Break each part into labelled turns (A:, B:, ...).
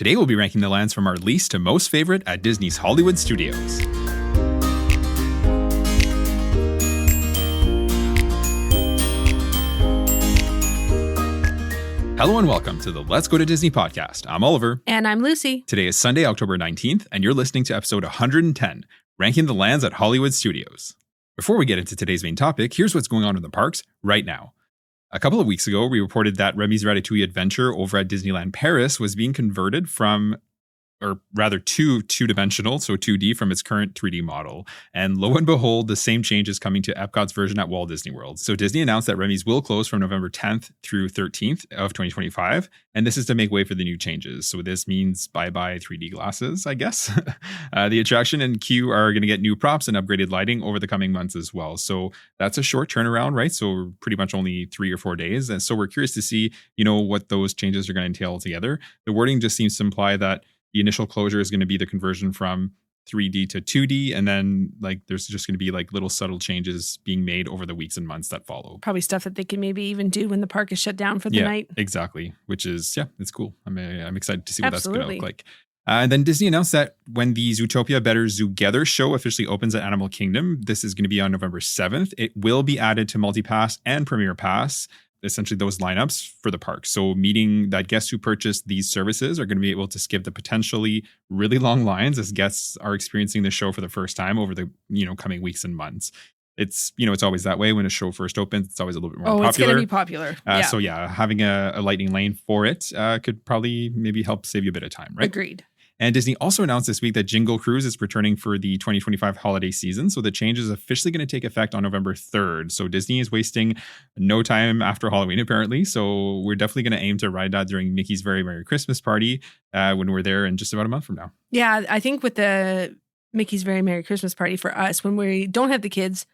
A: Today we'll be ranking the lands from our least to most favorite at Disney's Hollywood Studios. Hello and welcome to the Let's Go to Disney podcast. I'm Oliver.
B: And I'm Lucy.
A: Today is Sunday, October 19th, and you're listening to episode 110, Ranking the Lands at Hollywood Studios. Before we get into today's main topic, here's what's going on in the parks right now. A couple of weeks ago, we reported that Remy's Ratatouille Adventure over at Disneyland Paris was being converted from, or rather to two-dimensional, so 2D from its current 3D model. And lo and behold, the same change is coming to Epcot's version at Walt Disney World. So Disney announced that Remy's will close from November 10th through 13th of 2025. And this is to make way for the new changes. So this means bye-bye 3D glasses, I guess. The attraction and queue are going to get new props and upgraded lighting over the coming months as well. So that's a short turnaround, right? So pretty much only 3 or 4 days. And so we're curious to see, what those changes are going to entail together. The wording just seems to imply that the initial closure is going to be the conversion from 3D to 2D. And then there's just going to be little subtle changes being made over the weeks and months that follow.
B: Probably stuff that they can maybe even do when the park is shut down for the night.
A: Exactly. Which is, it's cool. I'm excited to see what that's going to look like. And then Disney announced that when the Zootopia Better Zoothether show officially opens at Animal Kingdom, this is going to be on November 7th. It will be added to Multipass and Premier Pass, essentially those lineups for the park. So meaning that guests who purchase these services are going to be able to skip the potentially really long lines as guests are experiencing the show for the first time over the, coming weeks and months. It's, it's always that way when a show first opens. It's always a little bit more popular. It's
B: going to be popular.
A: So having a lightning lane for it could probably maybe help save you a bit of time, right?
B: Agreed.
A: And Disney also announced this week that Jingle Cruise is returning for the 2025 holiday season. So the change is officially going to take effect on November 3rd. So Disney is wasting no time after Halloween, apparently. So we're definitely going to aim to ride that during Mickey's Very Merry Christmas Party when we're there in just about a month from now. Yeah,
B: I think with the Mickey's Very Merry Christmas Party for us, when we don't have the kids,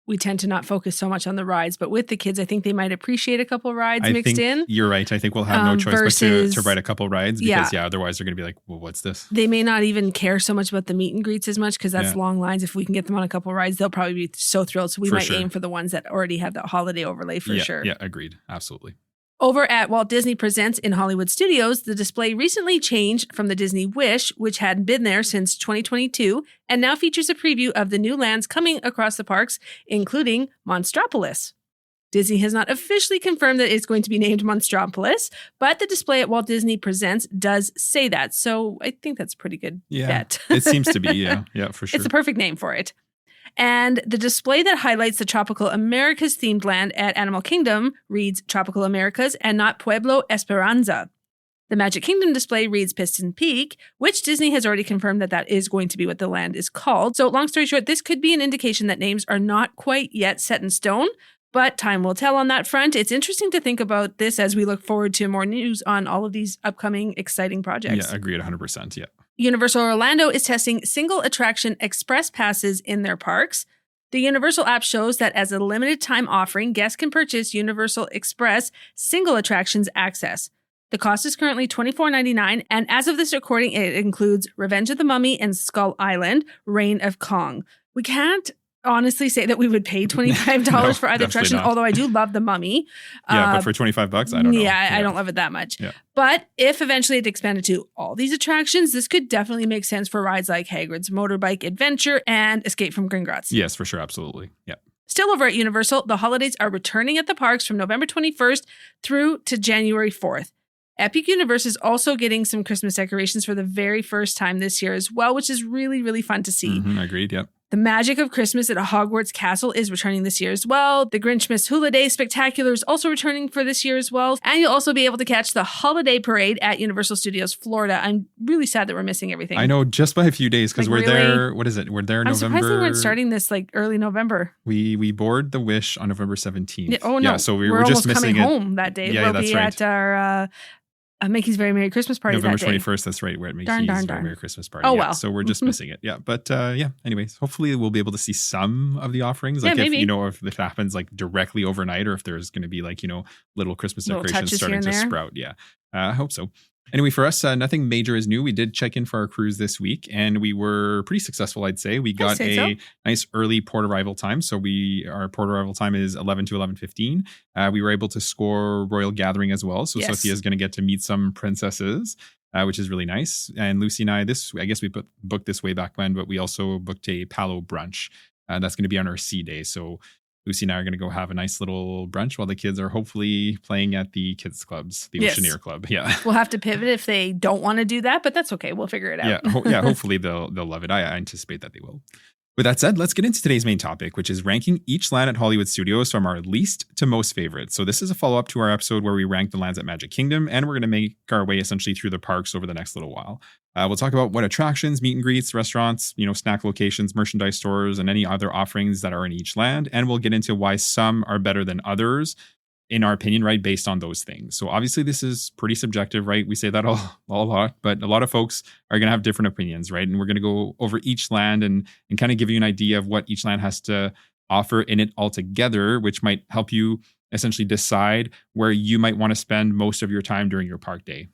B: we tend to not focus so much on the rides. But with the kids, I think they might appreciate a couple rides mixed in.
A: You're right. I think we'll have no choice but to ride a couple rides because, otherwise they're going to be like, well, what's this?
B: They may not even care so much about the meet and greets as much because that's long lines. If we can get them on a couple rides, they'll probably be so thrilled. So we might aim for the ones that already have that holiday overlay for sure.
A: Yeah, agreed. Absolutely.
B: Over at Walt Disney Presents in Hollywood Studios, the display recently changed from the Disney Wish, which had been there since 2022, and now features a preview of the new lands coming across the parks, including Monstropolis. Disney has not officially confirmed that it's going to be named Monstropolis, but the display at Walt Disney Presents does say that, so I think that's a pretty good bet.
A: It seems to be, yeah, for sure.
B: It's the perfect name for it. And the display that highlights the Tropical Americas themed land at Animal Kingdom reads Tropical Americas and not Pueblo Esperanza. The Magic Kingdom display reads Piston Peak, which Disney has already confirmed that is going to be what the land is called. So long story short, this could be an indication that names are not quite yet set in stone, but time will tell on that front. It's interesting to think about this as we look forward to more news on all of these upcoming exciting projects.
A: Yeah, agreed 100%, yeah.
B: Universal Orlando is testing single attraction express passes in their parks. The Universal app shows that as a limited time offering, guests can purchase Universal Express single attractions access. The cost is currently $24.99, and as of this recording, it includes Revenge of the Mummy and Skull Island, Reign of Kong. We can't honestly say that we would pay $25 for either attraction, although I do love the Mummy.
A: But for $25, I don't know.
B: I don't love it that much.
A: Yeah.
B: But if eventually it expanded to all these attractions, this could definitely make sense for rides like Hagrid's Motorbike Adventure and Escape from Gringotts.
A: Yes, for sure. Absolutely. Yeah.
B: Still over at Universal, the holidays are returning at the parks from November 21st through to January 4th. Epic Universe is also getting some Christmas decorations for the very first time this year as well, which is really, really fun to see.
A: Agreed, yep.
B: The Magic of Christmas at Hogwarts Castle is returning this year as well. The Grinchmas Hula Day Spectacular is also returning for this year as well. And you'll also be able to catch the Holiday Parade at Universal Studios Florida. I'm really sad that we're missing everything.
A: I know, just by a few days because we're there. What is it? We're there November.
B: I'm surprised they weren't starting this early November.
A: We board the Wish on November 17th.
B: Yeah, oh no,
A: so we're just missing it.
B: We're almost coming home that day.
A: Yeah,
B: we'll
A: that's
B: be
A: right.
B: at our Mickey's Very Merry Christmas Party
A: November
B: that day.
A: 21st, that's right. We're at Mickey's Very Merry Christmas Party.
B: Oh, wow.
A: So we're just missing it. Yeah. But anyways, hopefully we'll be able to see some of the offerings.
B: Maybe.
A: If it happens directly overnight or if there's going to be little Christmas decorations starting to sprout. Yeah. I hope so. Anyway, for us, nothing major is new. We did check in for our cruise this week, and we were pretty successful, I'd say. We got a nice early port arrival time. So our port arrival time is 11 to 11:15. We were able to score Royal Gathering as well. So Sophia's going to get to meet some princesses. which is really nice. And Lucy and I, I guess we booked this way back when, but we also booked a Palo brunch. That's going to be on our C day. So Lucy and I are going to go have a nice little brunch while the kids are hopefully playing at the kids clubs, the Oceaneer Club. Yeah.
B: We'll have to pivot if they don't want to do that, but that's okay. We'll figure it out.
A: Yeah. Hopefully they'll love it. I anticipate that they will. With that said, let's get into today's main topic, which is ranking each land at Hollywood Studios from our least to most favorite. So this is a follow-up to our episode where we ranked the lands at Magic Kingdom, and we're going to make our way essentially through the parks over the next little while. We'll talk about what attractions, meet and greets, restaurants, snack locations, merchandise stores, and any other offerings that are in each land. And we'll get into why some are better than others, in our opinion, right, based on those things. So obviously this is pretty subjective, right? We say that a lot, but a lot of folks are going to have different opinions, right? And we're going to go over each land and kind of give you an idea of what each land has to offer in it altogether, which might help you essentially decide where you might want to spend most of your time during your park day.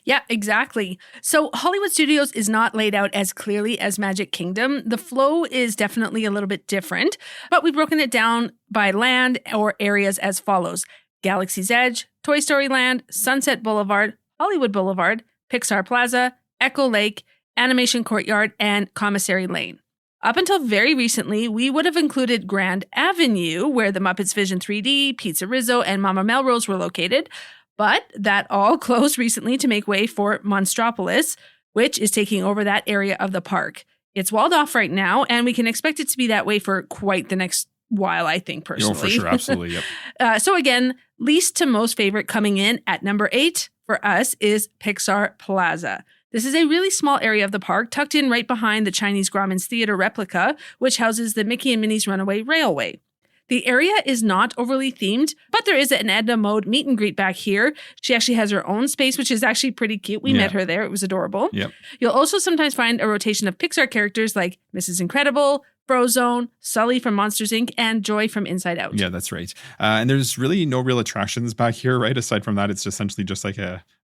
B: Yeah, exactly. So Hollywood Studios is not laid out as clearly as Magic Kingdom. The flow is definitely a little bit different, but we've broken it down by land or areas as follows: Galaxy's Edge, Toy Story Land, Sunset Boulevard, Hollywood Boulevard, Pixar Plaza, Echo Lake, Animation Courtyard, and Commissary Lane. Up until very recently, we would have included Grand Avenue, where the Muppets Vision 3D, Pizza Rizzo, and Mama Melrose were located. But that all closed recently to make way for Monstropolis, which is taking over that area of the park. It's walled off right now, and we can expect it to be that way for quite the next while, I think, personally.
A: Oh, for sure. Absolutely. Yep.
B: So again, least to most favorite coming in at number 8 for us is Pixar Plaza. This is a really small area of the park, tucked in right behind the Chinese Grauman's Theater replica, which houses the Mickey and Minnie's Runaway Railway. The area is not overly themed, but there is an Edna Mode meet and greet back here. She actually has her own space, which is actually pretty cute. We met her there. It was adorable.
A: Yep.
B: You'll also sometimes find a rotation of Pixar characters like Mrs. Incredible, Frozone, Sully from Monsters, Inc., and Joy from Inside Out.
A: Yeah, that's right. And there's really no real attractions back here, right? Aside from that, it's essentially just like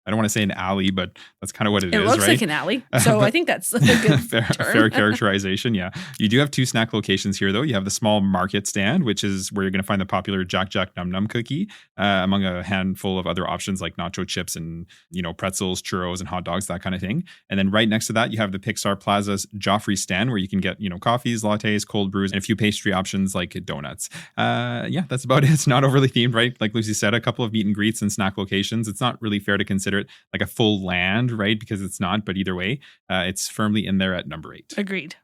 A: I don't want to say an alley, but that's kind of what it is, right?
B: It looks like an alley. So I think that's a good
A: fair characterization, yeah. You do have 2 snack locations here, though. You have the small market stand, which is where you're going to find the popular Jack Jack Num Num cookie, among a handful of other options like nacho chips and, pretzels, churros, and hot dogs, that kind of thing. And then right next to that, you have the Pixar Plaza's Joffrey stand, where you can get, coffees, lattes, cold brews, and a few pastry options like donuts. Yeah, that's about it. It's not overly themed, right? Like Lucy said, a couple of meet and greets and snack locations. It's not really fair to consider it like a full land, right? Because it's not, but either way, it's firmly in there at number 8.
B: Agreed.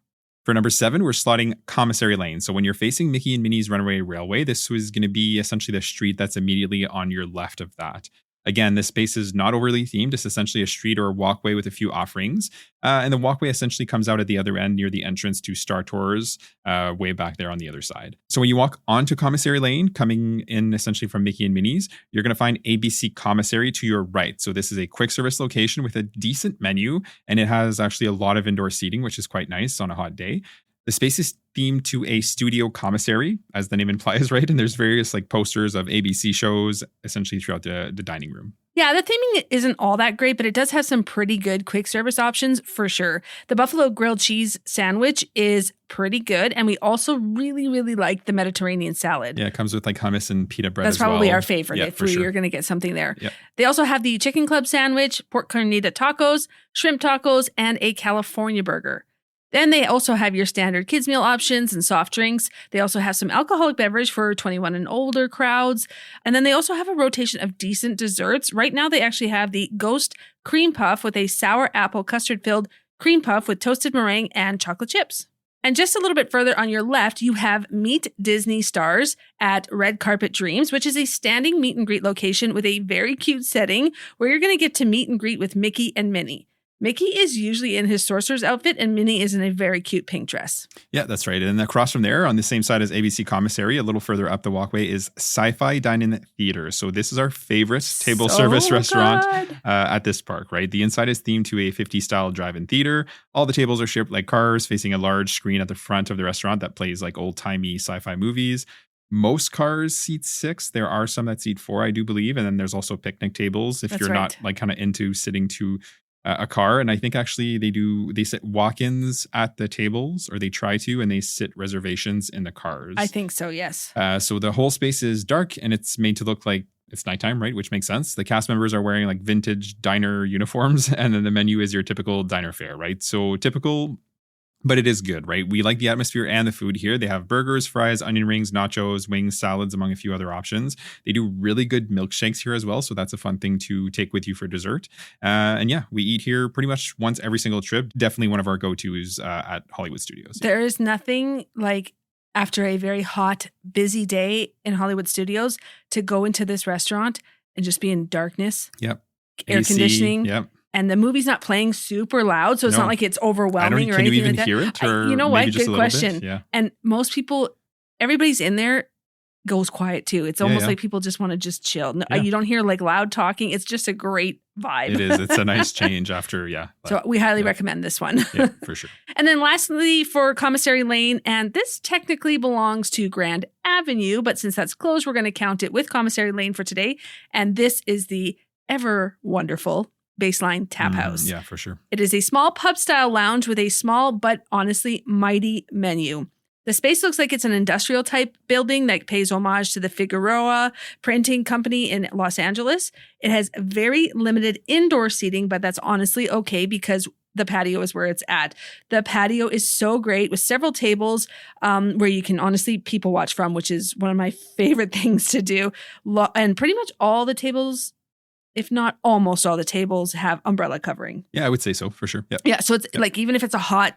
A: For number 7, we're slotting Commissary Lane. So when you're facing Mickey and Minnie's Runaway Railway, this was going to be essentially the street that's immediately on your left of that. Again, this space is not overly themed. It's essentially a street or a walkway with a few offerings. And the walkway essentially comes out at the other end near the entrance to Star Tours, way back there on the other side. So when you walk onto Commissary Lane, coming in essentially from Mickey and Minnie's, you're going to find ABC Commissary to your right. So this is a quick service location with a decent menu, and it has actually a lot of indoor seating, which is quite nice on a hot day. The space is themed to a studio commissary, as the name implies, right? And there's various posters of ABC shows essentially throughout the dining room.
B: Yeah, the theming isn't all that great, but it does have some pretty good quick service options for sure. The buffalo grilled cheese sandwich is pretty good, and we also really, really like the Mediterranean salad.
A: Yeah, it comes with hummus and pita bread.
B: That's
A: as well.
B: Probably our favorite if you're going to get something there. Yep. They also have the chicken club sandwich, pork carnita tacos, shrimp tacos, and a California burger. Then they also have your standard kids meal options and soft drinks. They also have some alcoholic beverage for 21 and older crowds. And then they also have a rotation of decent desserts. Right now they actually have the Ghost Cream Puff with a sour apple custard filled cream puff with toasted meringue and chocolate chips. And just a little bit further on your left, you have Meet Disney Stars at Red Carpet Dreams, which is a standing meet and greet location with a very cute setting where you're going to get to meet and greet with Mickey and Minnie. Mickey is usually in his sorcerer's outfit, and Minnie is in a very cute pink dress. Yeah,
A: that's right. And across from there, on the same side as ABC Commissary, a little further up the walkway, is Sci-Fi Dine-In Theater. So this is our favorite table service restaurant at this park, right? The inside is themed to a 50s-style drive-in theater. All the tables are shaped like cars, facing a large screen at the front of the restaurant that plays old-timey sci-fi movies. Most cars seat 6. There are some that seat 4, I do believe. And then there's also picnic tables if you're not kind of into sitting to a car. And I think actually they sit walk-ins at the tables, or they try to, and they sit reservations in the cars.
B: I think so, yes.
A: So the whole space is dark and it's made to look like it's nighttime, right? Which makes sense. The cast members are wearing like vintage diner uniforms, and then the menu is your typical diner fare, right? So typical, but it is good, right? We like the atmosphere and the food here. They have burgers, fries, onion rings, nachos, wings, salads, among a few other options. They do really good milkshakes here as well. So that's a fun thing to take with you for dessert. And yeah, we eat here pretty much once every single trip. Definitely one of our go-tos at Hollywood Studios.
B: There is nothing like after a very hot, busy day in Hollywood Studios to go into this restaurant and just be in darkness.
A: Yep.
B: Air
A: AC,
B: conditioning.
A: Yep.
B: And the movie's not playing super loud, so it's not like it's overwhelming or
A: can
B: anything
A: you even
B: like that.
A: hear it? Or
B: you know
A: maybe
B: what?
A: just
B: Good
A: a little
B: question.
A: bit? Yeah.
B: And most people, everybody's in there goes quiet too. It's almost
A: yeah.
B: like people just want to just chill. No,
A: Yeah.
B: You don't hear like loud talking. It's just a great vibe.
A: It is. It's a nice change after,
B: So we highly recommend this one.
A: Yeah, for sure.
B: And then lastly, for Commissary Lane, and this technically belongs to Grand Avenue, but since that's closed, we're going to count it with Commissary Lane for today. And this is the ever wonderful Baseline Tap House.
A: Yeah, for sure.
B: It is a small pub-style lounge with a small but honestly mighty menu. The space looks like it's an industrial type building that pays homage to the Figueroa printing company in Los Angeles. It has very limited indoor seating, but that's honestly okay because the patio is where it's at. The patio is so great with several tables where you can honestly people watch from, which is one of my favorite things to do. And pretty much all the tables, if not almost all the tables, have umbrella covering.
A: Yeah, I would say so for sure. Yeah.
B: Yeah. So it's like even if it's a hot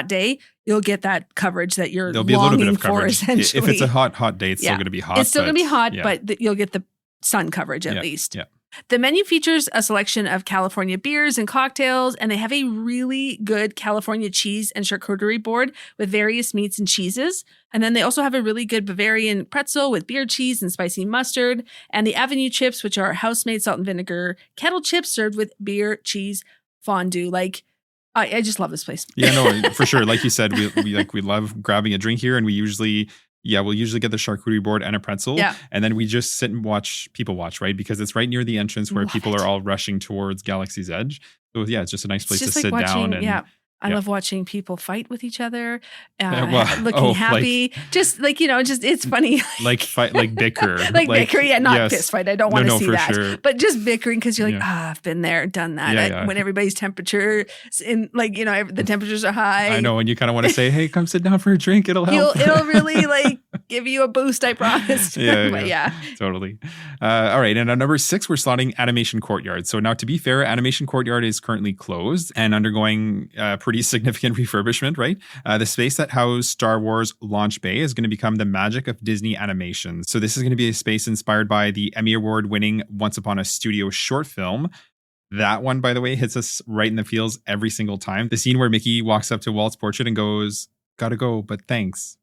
B: day, you'll get that coverage that you're
A: There'll be a little bit of
B: for,
A: coverage.
B: essentially.
A: If it's a hot day, it's still going to be hot.
B: It's still going to be hot,
A: yeah.
B: but you'll get the sun coverage at least.
A: Yeah.
B: The menu features a selection of California beers and cocktails, and they have a really good California cheese and charcuterie board with various meats and cheeses. And then they also have a really good Bavarian pretzel with beer cheese and spicy mustard, and the Avenue chips, which are house-made salt and vinegar kettle chips served with beer, cheese, fondue. Like, I just love this place.
A: Yeah, no, for sure. Like you said, we love grabbing a drink here, and we'll usually get the charcuterie board and a pretzel.
B: Yeah.
A: And then we just sit and watch people watch, right? Because it's right near the entrance where people are all rushing towards Galaxy's Edge. So yeah, it's just a nice place to sit down. And
B: I love watching people fight with each other,
A: looking
B: happy. Just like, it's funny.
A: like bicker.
B: like bicker, not fist fight. I don't want to see that.
A: Sure.
B: But just bickering because you're like, I've been there, done that. When everybody's temperature the temperatures are high.
A: I know, and you kind of want to say, hey, come sit down for a drink. It'll help.
B: It'll really give you a boost, I promise.
A: Yeah, totally. All right, and at number 6, we're slotting Animation Courtyard. So now, to be fair, Animation Courtyard is currently closed and undergoing pretty significant refurbishment, right? The space that housed Star Wars Launch Bay is going to become the magic of Disney animation. So this is going to be a space inspired by the Emmy Award-winning Once Upon a Studio short film. That one, by the way, hits us right in the feels every single time. The scene where Mickey walks up to Walt's portrait and goes, "Gotta go, but thanks.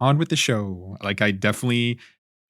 A: On with the show." Like, I definitely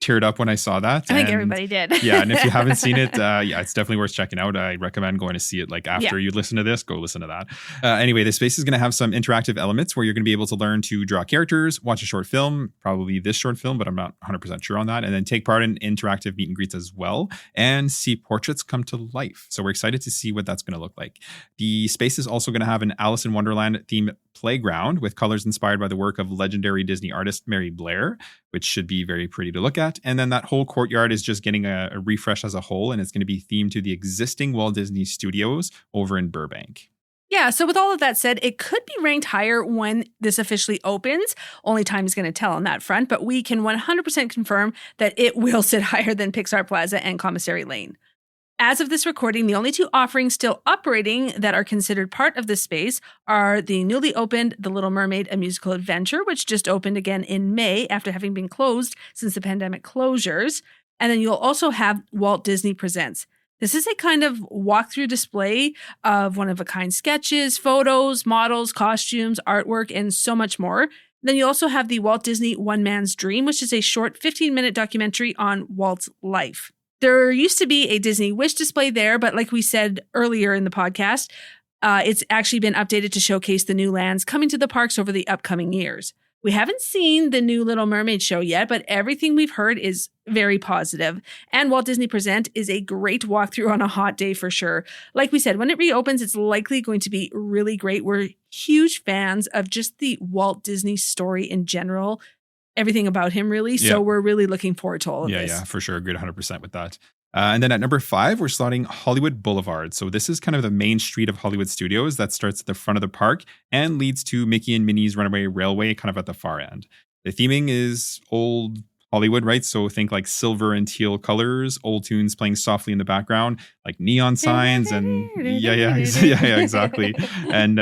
A: teared up when I saw that.
B: I think everybody did.
A: Yeah, and if you haven't seen it, it's definitely worth checking out. I recommend going to see it after you listen to this, go listen to that. Anyway, the space is going to have some interactive elements where you're going to be able to learn to draw characters, watch a short film, probably this short film, but I'm not 100% sure on that, and then take part in interactive meet and greets as well, and see portraits come to life. So we're excited to see what that's going to look like. The space is also going to have an Alice in Wonderland themed playground with colors inspired by the work of legendary Disney artist Mary Blair, which should be very pretty to look at. And then that whole courtyard is just getting a refresh as a whole, and it's going to be themed to the existing Walt Disney Studios over in Burbank.
B: Yeah, so with all of that said, it could be ranked higher when this officially opens. Only time is going to tell on that front, but we can 100% confirm that it will sit higher than Pixar Plaza and Commissary Lane. As of this recording, the only 2 offerings still operating that are considered part of this space are the newly opened The Little Mermaid, A Musical Adventure, which just opened again in May after having been closed since the pandemic closures. And then you'll also have Walt Disney Presents. This is a kind of walkthrough display of one-of-a-kind sketches, photos, models, costumes, artwork, and so much more. Then you also have the Walt Disney One Man's Dream, which is a short 15-minute documentary on Walt's life. There used to be a Disney Wish display there, but like we said earlier in the podcast, it's actually been updated to showcase the new lands coming to the parks over the upcoming years. We haven't seen the new Little Mermaid show yet, but everything we've heard is very positive. And Walt Disney Present is a great walkthrough on a hot day for sure. Like we said, when it reopens, it's likely going to be really great. We're huge fans of just the Walt Disney story in general, everything about him really. So we're really looking forward to all of this.
A: Yeah, for sure. Agreed 100% with that. And then at number 5, we're slotting Hollywood Boulevard. So this is kind of the main street of Hollywood Studios that starts at the front of the park and leads to Mickey and Minnie's Runaway Railway kind of at the far end. The theming is old Hollywood, right? So think like silver and teal colors, old tunes playing softly in the background, like neon signs and exactly. And,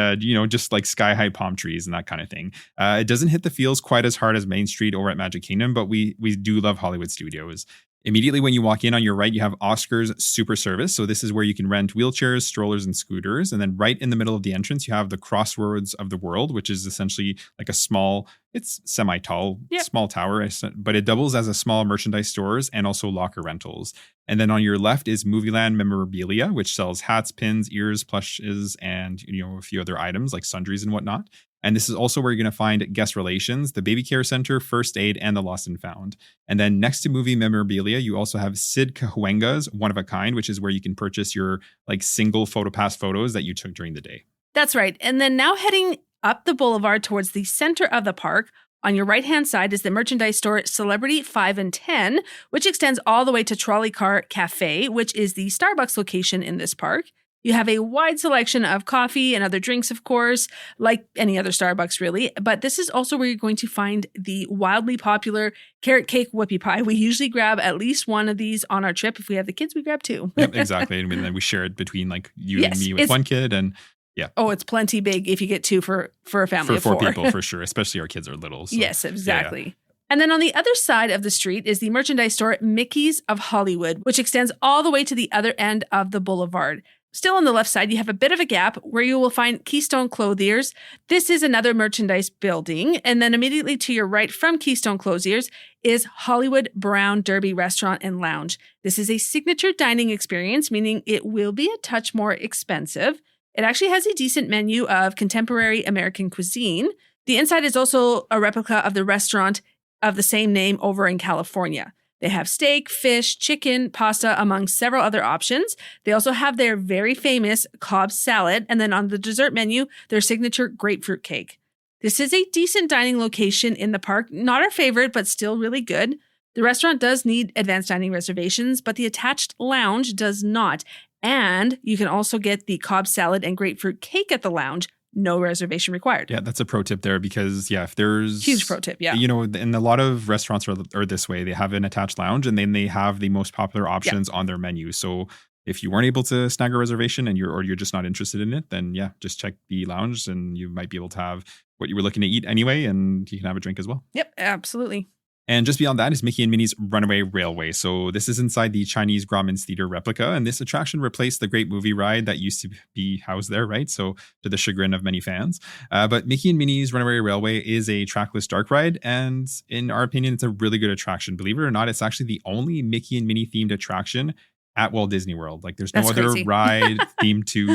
A: just like sky high palm trees and that kind of thing. It doesn't hit the feels quite as hard as Main Street or at Magic Kingdom, but we do love Hollywood Studios. Immediately when you walk in on your right, you have Oscar's Super Service. So this is where you can rent wheelchairs, strollers, and scooters. And then right in the middle of the entrance, you have the Crossroads of the World, which is essentially like a small, it's semi-tall, small tower, but it doubles as a small merchandise stores and also locker rentals. And then on your left is Movieland Memorabilia, which sells hats, pins, ears, plushes, and a few other items like sundries and whatnot. And this is also where you're going to find guest relations, the baby care center, first aid, and the lost and found. And then next to movie memorabilia, you also have Sid Cahuenga's One of a Kind, which is where you can purchase your like single PhotoPass photos that you took during the day.
B: That's right. And then now heading up the boulevard towards the center of the park, on your right-hand side is the merchandise store Celebrity 5 and 10, which extends all the way to Trolley Car Cafe, which is the Starbucks location in this park. You have a wide selection of coffee and other drinks, of course, like any other Starbucks, really. But this is also where you're going to find the wildly popular carrot cake whoopie pie. We usually grab at least one of these on our trip. If we have the kids, we grab 2.
A: Yep, exactly. And then we share it between like you and me with one kid. And yeah.
B: Oh, it's plenty big if you get 2 for a family of 4.
A: For 4 people, for sure. Especially our kids are little. So.
B: Yes, exactly. Yeah. And then on the other side of the street is the merchandise store Mickey's of Hollywood, which extends all the way to the other end of the boulevard. Still on the left side, you have a bit of a gap where you will find Keystone Clothiers. This is another merchandise building. And then immediately to your right from Keystone Clothiers is Hollywood Brown Derby Restaurant and Lounge. This is a signature dining experience, meaning it will be a touch more expensive. It actually has a decent menu of contemporary American cuisine. The inside is also a replica of the restaurant of the same name over in California. They have steak, fish, chicken, pasta, among several other options. They also have their very famous Cobb salad, and then on the dessert menu, their signature grapefruit cake. This is a decent dining location in the park, not our favorite, but still really good. The restaurant does need advanced dining reservations, but the attached lounge does not. And you can also get the Cobb salad and grapefruit cake at the lounge. No reservation required.
A: Yeah, that's a pro tip there because, if there's...
B: Huge pro tip, yeah.
A: And a lot of restaurants are this way. They have an attached lounge and then they have the most popular options on their menu. So if you weren't able to snag a reservation and you're just not interested in it, then just check the lounge and you might be able to have what you were looking to eat anyway and you can have a drink as well.
B: Yep, absolutely.
A: And just beyond that is Mickey and Minnie's Runaway Railway. So this is inside the Chinese Grauman's Theater replica. And this attraction replaced the Great Movie Ride that used to be housed there, right? So to the chagrin of many fans. But Mickey and Minnie's Runaway Railway is a trackless dark ride. And in our opinion, it's a really good attraction. Believe it or not, it's actually the only Mickey and Minnie themed attraction at Walt Disney World. Like there's no other ride themed to,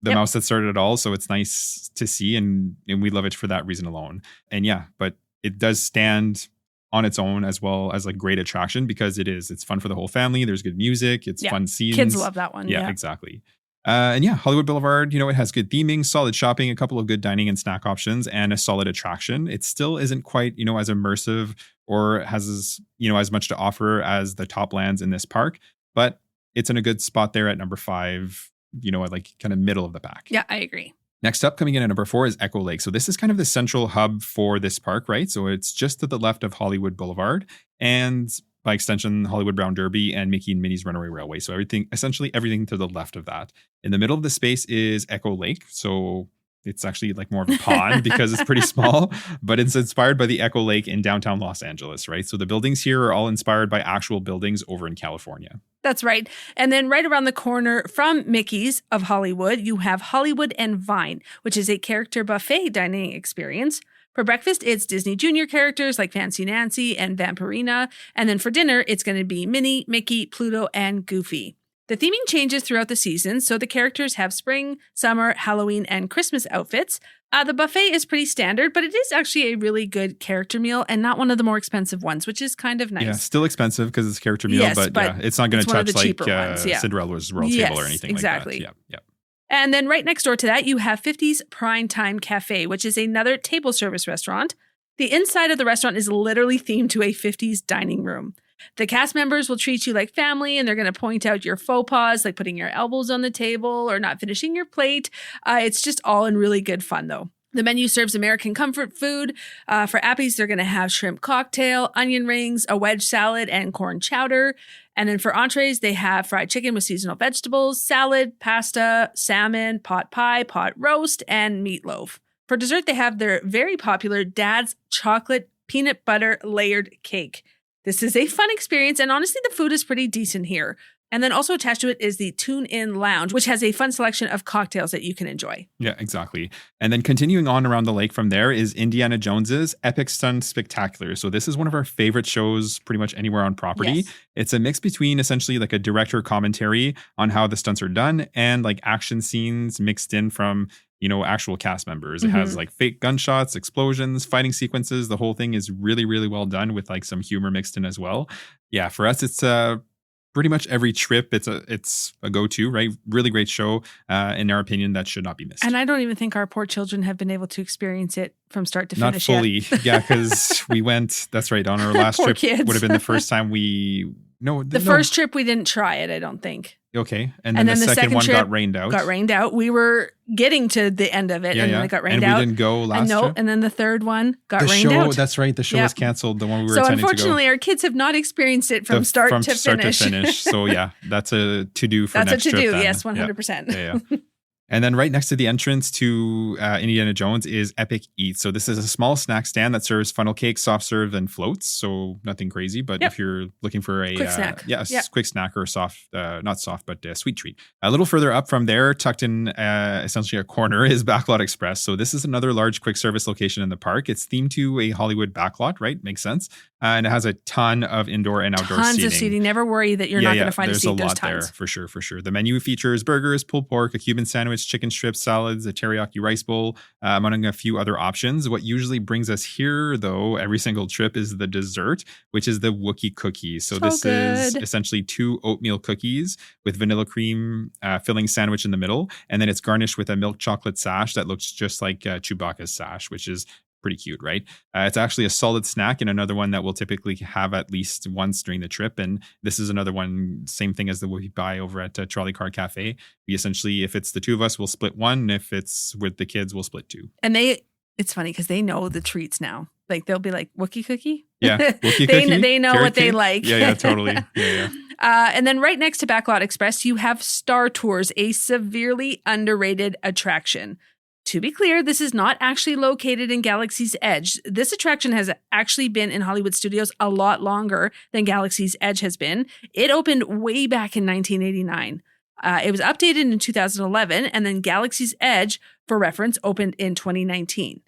A: the mouse that started it all. So it's nice to see. And we love it for that reason alone. And but it does stand on its own as well as a great attraction because it's fun for the whole family. There's good music. It's fun scenes.
B: Kids love that one.
A: Yeah, exactly. Hollywood Boulevard, it has good theming, solid shopping, a couple of good dining and snack options, and a solid attraction. It still isn't quite, as immersive or has as much to offer as the top lands in this park, but it's in a good spot there at number 5, at kind of middle of the pack.
B: Yeah, I agree.
A: Next up, coming in at number 4 is Echo Lake. So this is kind of the central hub for this park, right? So it's just to the left of Hollywood Boulevard and by extension, Hollywood Brown Derby and Mickey and Minnie's Runaway Railway. So essentially everything to the left of that. In the middle of the space is Echo Lake. So it's actually like more of a pond because it's pretty small, but it's inspired by the Echo Lake in downtown Los Angeles, right? So the buildings here are all inspired by actual buildings over in California.
B: That's right. And then right around the corner from Mickey's of Hollywood, you have Hollywood and Vine, which is a character buffet dining experience. For breakfast, it's Disney Junior characters like Fancy Nancy and Vampirina. And then for dinner, it's going to be Minnie, Mickey, Pluto, and Goofy. The theming changes throughout the season, so the characters have spring, summer, Halloween, and Christmas outfits. The buffet is pretty standard, but it is actually a really good character meal and not one of the more expensive ones, which is kind of nice.
A: Yeah, still expensive because it's a character meal,
B: Yes,
A: but
B: but
A: it's not going to touch like
B: ones, yeah.
A: Cinderella's Royal Table or anything
B: exactly.
A: like that. Yeah.
B: And then right next door to that, you have 50's Prime Time Cafe, which is another table service restaurant. The inside of the restaurant is literally themed to a 50s dining room. The cast members will treat you like family, and they're going to point out your faux pas, like putting your elbows on the table or not finishing your plate. It's just all in really good fun, though. The menu serves American comfort food. For appies, they're going to have shrimp cocktail, onion rings, a wedge salad, and corn chowder. And then for entrees, they have fried chicken with seasonal vegetables, salad, pasta, salmon, pot pie, pot roast, and meatloaf. For dessert, they have their very popular Dad's chocolate peanut butter layered cake. This is a fun experience, and honestly, the food is pretty decent here. And then also attached to it is the Tune In Lounge, which has a fun selection of cocktails that you can enjoy.
A: Yeah, exactly. And then continuing on around the lake from there is Indiana Jones's Epic Stunt Spectacular. So this is one of our favorite shows pretty much anywhere on property.
B: Yes.
A: It's a mix between essentially like a director commentary on how the stunts are done and like action scenes mixed in from, actual cast members. It has like fake gunshots, explosions, fighting sequences. The whole thing is really, really well done with like some humor mixed in as well. Yeah, for us, it's pretty much every trip, it's a go-to, right? Really great show, in our opinion, that should not be missed.
B: And I don't even think our poor children have been able to experience it from start to finish
A: Not fully,
B: yet.
A: Yeah, because we went, that's right, on our last
B: Poor
A: trip
B: kids.
A: would have been the first time
B: first trip, we didn't try it, I don't think.
A: Okay, and then the second one got rained out.
B: We were getting to the end of it, and then it got rained out.
A: And we didn't go last trip?
B: And then the third one got rained out.
A: That's right, the show was canceled, the one we were
B: so
A: intending to go.
B: unfortunately, our kids have not experienced it from start to finish.
A: So yeah, that's a to-do for next trip.
B: That's a to-do,
A: then.
B: yes, 100%.
A: Yeah. And then right next to the entrance to Indiana Jones is Epic Eats. So this is a small snack stand that serves funnel cakes, soft serve, and floats. So nothing crazy, but if you're looking for a
B: quick snack,
A: quick snack or soft, not soft, but sweet treat. A little further up from there, tucked in essentially a corner, is Backlot Express. So this is another large quick service location in the park. It's themed to a Hollywood backlot, right? Makes sense. And it has a ton of indoor and outdoor seating.
B: Tons of seating. Never worry that you're not going to find a seat.
A: There's a lot there, for sure. The menu features burgers, pulled pork, a Cuban sandwich, chicken strips, salads, a teriyaki rice bowl, among a few other options. What usually brings us here, though, every single trip is the dessert, which is the Wookiee cookie. So this is essentially 2 oatmeal cookies with vanilla cream filling sandwich in the middle. And then it's garnished with a milk chocolate sash that looks just like Chewbacca's sash, which is pretty cute, right? It's actually a solid snack and another one that we'll typically have at least once during the trip. And this is another one, same thing as the we buy over at Trolley Car Cafe. We essentially, if it's the two of us, we'll split one. If it's with the kids, we'll split 2.
B: And it's funny because they know the treats now. Like they'll be like, Wookiee cookie?
A: Yeah, Wookiee cookie.
B: They know what they like.
A: Yeah, totally. Yeah.
B: And then right next to Backlot Express, you have Star Tours, a severely underrated attraction. To be clear, this is not actually located in Galaxy's Edge. This attraction has actually been in Hollywood Studios a lot longer than Galaxy's Edge has been. It opened way back in 1989. It was updated in 2011, and then Galaxy's Edge, for reference, opened in 2019.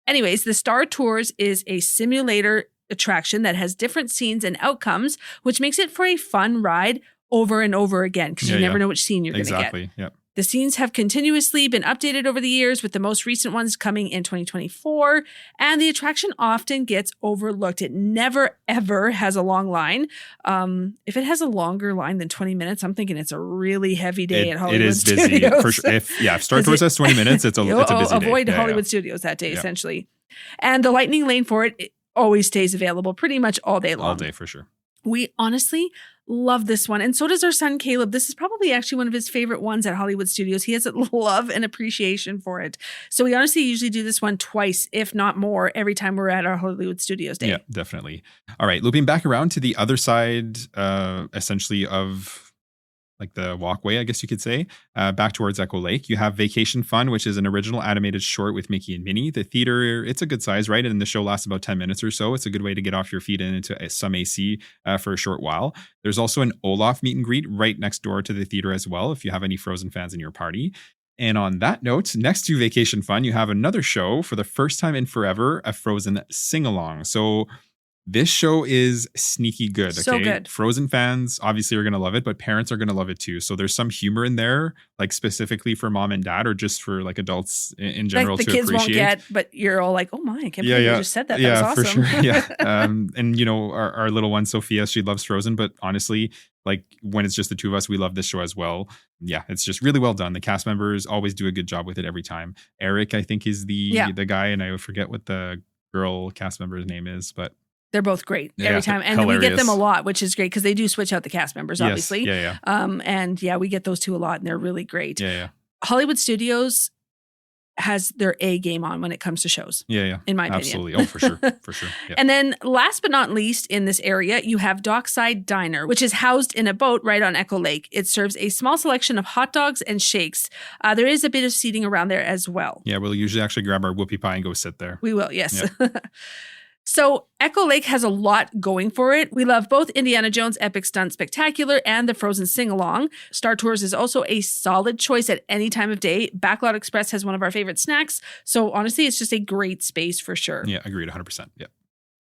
B: Anyways, the Star Tours is a simulator attraction that has different scenes and outcomes, which makes it for a fun ride over and over again because you never know which scene you're going to get.
A: Exactly, yeah.
B: The scenes have continuously been updated over the years, with the most recent ones coming in 2024, and the attraction often gets overlooked. It never, ever has a long line. If it has a longer line than 20 minutes, I'm thinking it's a really heavy day at Hollywood Studios.
A: It is busy, for sure. If Star Tours has 20 minutes, it's a busy day.
B: Avoid Hollywood Studios that day, essentially. And the lightning lane for it always stays available pretty much all day long.
A: All day, for sure.
B: We honestly love this one. And so does our son, Caleb. This is probably actually one of his favorite ones at Hollywood Studios. He has a love and appreciation for it. So we honestly usually do this one twice, if not more, every time we're at our Hollywood Studios day.
A: Yeah, definitely. All right, looping back around to the other side, essentially of like the walkway, I guess you could say, back towards Echo Lake. You have Vacation Fun, which is an original animated short with Mickey and Minnie. The theater, it's a good size, right? And the show lasts about 10 minutes or so. It's a good way to get off your feet and into some AC for a short while. There's also an Olaf meet and greet right next door to the theater as well, if you have any Frozen fans in your party. And on that note, next to Vacation Fun, you have another show for the first time in forever, a Frozen sing-along. So This show is sneaky good. Okay?
B: So good.
A: Frozen fans obviously are going to love it, but parents are going to love it too. So there's some humor in there, like specifically for mom and dad, or just for like adults in general
B: like the
A: to
B: kids
A: appreciate.
B: Won't get, but you're all like, oh my, I can't believe you just said that. That was awesome.
A: For sure. Yeah. And our little one, Sophia, she loves Frozen, but honestly, like when it's just the two of us, we love this show as well. Yeah, it's just really well done. The cast members always do a good job with it every time. Eric, I think, is the guy, and I forget what the girl cast member's name is, but
B: they're both great every time. And hilarious. We get them a lot, which is great because they do switch out the cast members, obviously.
A: Yes. Yeah.
B: And we get those two a lot and they're really great.
A: Yeah.
B: Hollywood Studios has their A game on when it comes to shows.
A: Yeah.
B: In my opinion.
A: Absolutely. Oh, for sure. For sure. Yeah.
B: And then last but not least in this area, you have Dockside Diner, which is housed in a boat right on Echo Lake. It serves a small selection of hot dogs and shakes. There is a bit of seating around there as well.
A: Yeah, we'll usually actually grab our whoopie pie and go sit there.
B: We will, yes. Yep. So Echo Lake has a lot going for it. We love both Indiana Jones Epic Stunt Spectacular and the Frozen Sing-Along. Star Tours is also a solid choice at any time of day. Backlot Express has one of our favorite snacks. So honestly, it's just a great space for sure.
A: Yeah, agreed 100%. Yeah.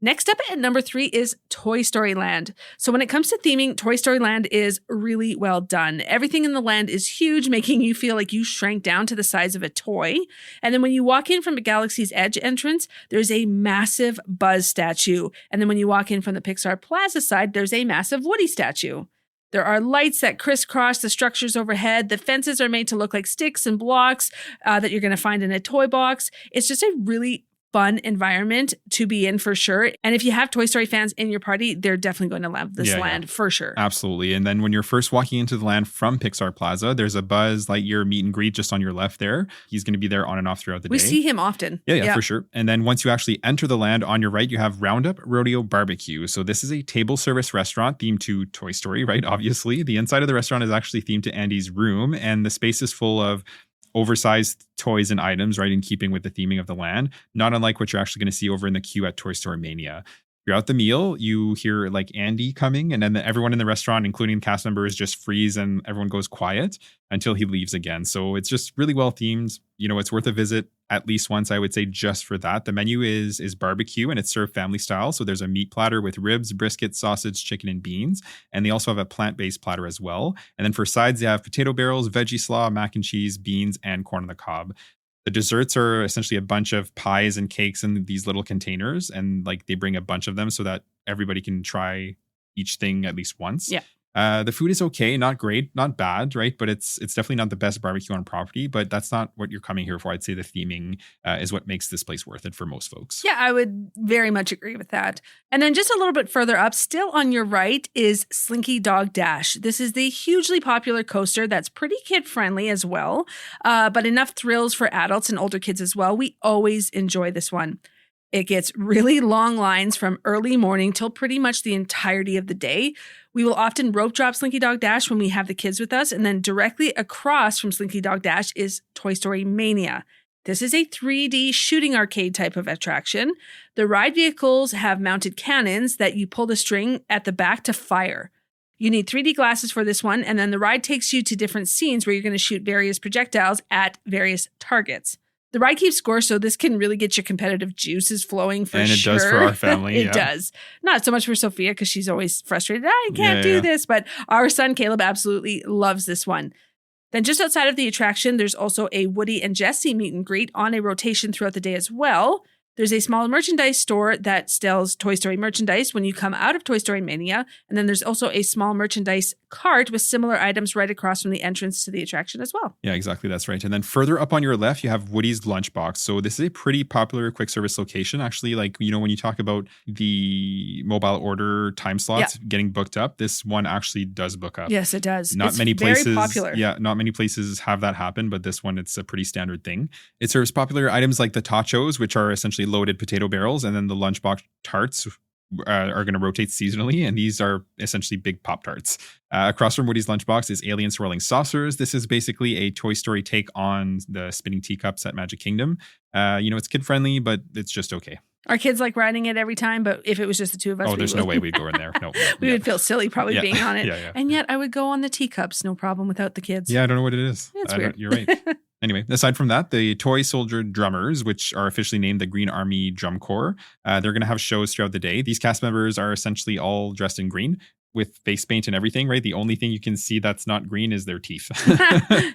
B: Next up at number 3 is Toy Story Land. So when it comes to theming, Toy Story Land is really well done. Everything in the land is huge, making you feel like you shrank down to the size of a toy. And then when you walk in from the Galaxy's Edge entrance, there's a massive Buzz statue. And then when you walk in from the Pixar Plaza side, there's a massive Woody statue. There are lights that crisscross the structures overhead. The fences are made to look like sticks and blocks that you're going to find in a toy box. It's just a really fun environment to be in for sure. And if you have Toy Story fans in your party, they're definitely going to love this land for sure.
A: Absolutely. And then when you're first walking into the land from Pixar Plaza, there's a Buzz Lightyear meet and greet just on your left there. He's going to be there on and off throughout the day.
B: We see him often.
A: Yeah, for sure. And then once you actually enter the land, on your right, you have Roundup Rodeo Barbecue. So this is a table service restaurant themed to Toy Story, right? Obviously. The inside of the restaurant is actually themed to Andy's room, and the space is full of oversized toys and items, right, in keeping with the theming of the land, not unlike what you're actually going to see over in the queue at Toy Story Mania. Throughout the meal, you hear like Andy coming, and then everyone in the restaurant, including cast members, just freeze and everyone goes quiet until he leaves again. So it's just really well themed. It's worth a visit at least once, I would say, just for that. The menu is barbecue, and it's served family style. So there's a meat platter with ribs, brisket, sausage, chicken, and beans. And they also have a plant-based platter as well. And then for sides, they have potato barrels, veggie slaw, mac and cheese, beans, and corn on the cob. The desserts are essentially a bunch of pies and cakes in these little containers, and like they bring a bunch of them so that everybody can try each thing at least once.
B: Yeah.
A: The food is okay, not great, not bad, right? But it's definitely not the best barbecue on property, but that's not what you're coming here for. I'd say the theming is what makes this place worth it for most folks.
B: Yeah, I would very much agree with that. And then just a little bit further up, still on your right, is Slinky Dog Dash. This is the hugely popular coaster that's pretty kid-friendly as well, but enough thrills for adults and older kids as well. We always enjoy this one. It gets really long lines from early morning till pretty much the entirety of the day. We will often rope drop Slinky Dog Dash when we have the kids with us. And then directly across from Slinky Dog Dash is Toy Story Mania. This is a 3D shooting arcade type of attraction. The ride vehicles have mounted cannons that you pull the string at the back to fire. You need 3D glasses for this one. And then the ride takes you to different scenes where you're going to shoot various projectiles at various targets. The ride keeps score, so this can really get your competitive juices flowing for sure.
A: And it does for our family.
B: It does. Not so much for Sophia because she's always frustrated. I can't do this. But our son, Caleb, absolutely loves this one. Then just outside of the attraction, there's also a Woody and Jessie meet and greet on a rotation throughout the day as well. There's a small merchandise store that sells Toy Story merchandise when you come out of Toy Story Mania. And then there's also a small merchandise cart with similar items right across from the entrance to the attraction as well.
A: Yeah, exactly. That's right. And then further up on your left, you have Woody's Lunchbox. So this is a pretty popular quick service location. Actually, like, when you talk about the mobile order time slots getting booked up, this one actually does book up.
B: Yes, it does.
A: Not many places.
B: Very popular.
A: Yeah, not many places have that happen, but this one, it's a pretty standard thing. It serves popular items like the tachos, which are essentially loaded potato barrels, and then the lunchbox tarts are going to rotate seasonally, and these are essentially big Pop Tarts. Across from Woody's Lunchbox is Alien Swirling Saucers. This is basically a Toy Story take on the spinning teacups at Magic Kingdom. It's kid friendly, but it's just okay.
B: Our kids like riding it every time, but if it was just the two of us,
A: there's no way we'd go in there. No,
B: we would feel silly probably being on it.
A: Yeah.
B: And yet I would go on the teacups, no problem, without the kids.
A: Yeah, I don't know what it is.
B: It's weird.
A: You're right. Anyway, aside from that, the Toy Soldier Drummers, which are officially named the Green Army Drum Corps, they're going to have shows throughout the day. These cast members are essentially all dressed in green with face paint and everything, right? The only thing you can see that's not green is their teeth.